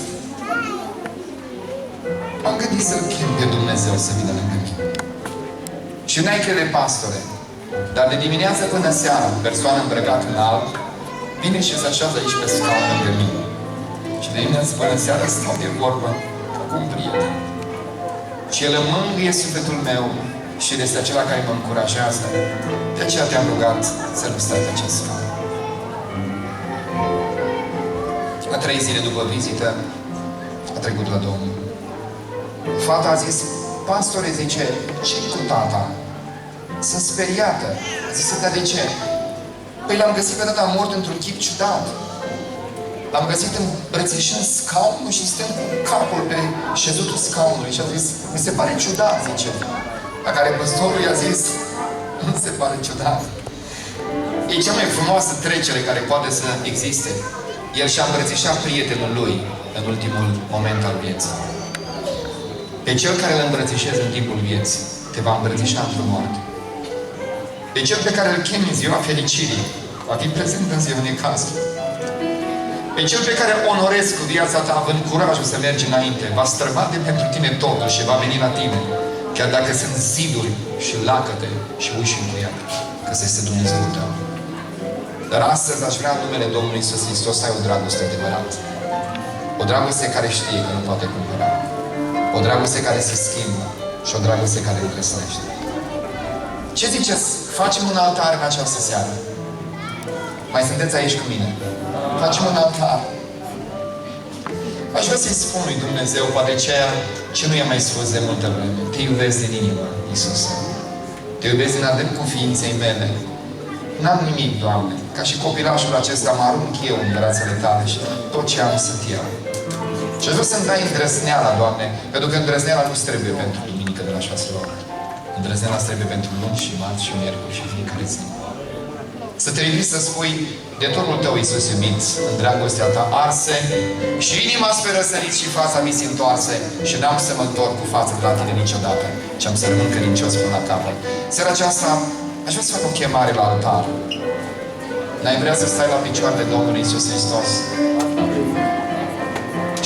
Speaker 1: să-L chem pe Dumnezeu să vină lângă mine. Și n-ai crede, pastore, dar de dimineață până seara, persoană îmbrăcată în alb, vine și se așează aici pe scaun lângă mine. Și de dimineață până seara stau de vorbă cu cu un prieten. Și El îmi mângâie sufletul meu și El este acela care mă încurajează. De aceea te-am rugat să nu stai pe acest scaun. La 3 zile după vizită, a trecut la Domnul. Fata a zis, pastore, zice, ce-i cu tata? Sunt speriată. Zice, dar de ce? Păi l-am găsit pe tata mort într-un chip ciudat. L-am găsit îmbrățișând scaunul și stând cu capul pe șezutul scaunului. Și a zis, mi se pare ciudat, zice. La care păstorul i-a zis, nu se pare ciudat. E cea mai frumoasă trecere care poate să existe. El și-a îmbrățișat prietenul lui în ultimul moment al vieții. Pe cel care îl îmbrățișezi în timpul vieții, te va îmbrățișa într-o moarte. Pe cel pe care îl chemi în ziua fericirii, va fi prezent în ziua necazului. Pe cel pe care îl onorezi cu viața ta, având curajul să mergi înainte, va străbate pentru tine totul și va veni la tine, chiar dacă sunt ziduri și lacăte și uși încuiate, că este Dumnezeul tău. Dar astăzi aș vrea în numele Domnului Iisus Hristos să ai o dragoste adevărată. O dragoste care știe că nu poate cumpăra. O dragoste care se schimbă și o dragoste care încreslește. Ce ziceți? Facem un altar în această seară. Mai sunteți aici cu mine? Facem un altar. Aș vrea să-i spun lui Dumnezeu, poate ceea ce nu i-am mai spus de multă vreme. Te iubesc din inimă, Iisuse. Te iubesc din adâncul ființei mele. N-am nimic, Doamne. Ca și copilașul acesta mă arunc eu în brațele Tale și tot ce am sunt eu. Și aș vrea să-mi dai îndrăzneala, Doamne, pentru că îndrăzneala nu-ți trebuie pentru duminică de la 6 ore. Îndrăzneala îți trebuie pentru luni și marți și miercuri și fiecare zi. Să te ridici să spui de Domnul tău, Iisus iubit, în dragostea ta arse și inima spre răsărit și fața mi se întoarse și n-am să mă întorc cu fața de la tine niciodată, ci am să rămân credincios până la capăt. Seara aceasta aș vrea să fac o chemare la altar. N-ai vrea să stai la picioarele Domnului Iisus Hristos?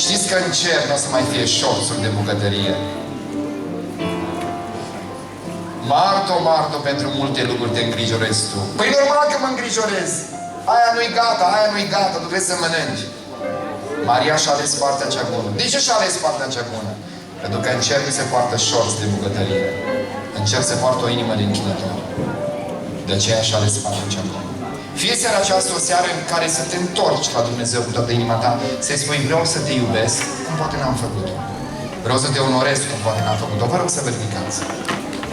Speaker 1: Știți că în cer nu o să mai fie șorțuri de bucătărie. Marto, Marto, pentru multe lucruri te îngrijorezi tu. Păi normal că mă îngrijorez. Aia nu-i gata, aia nu-i gata, tu trebuie să mănânci. Maria și-a ales partea cea bună. De ce și-a ales partea cea bună? Pentru că în cer nu se poartă șorți de bucătărie. În cer se poartă o inimă de închinător. De aceea și-a ales partea cea bună. Fie seara aceasta o seară în care să te întorci la Dumnezeu cu toată inima ta, să-i spui, vreau să te iubesc, cum poate n-am făcut-o. Vreau să te onorez, cum poate n-am făcut-o. Vă rog să vă ridicați.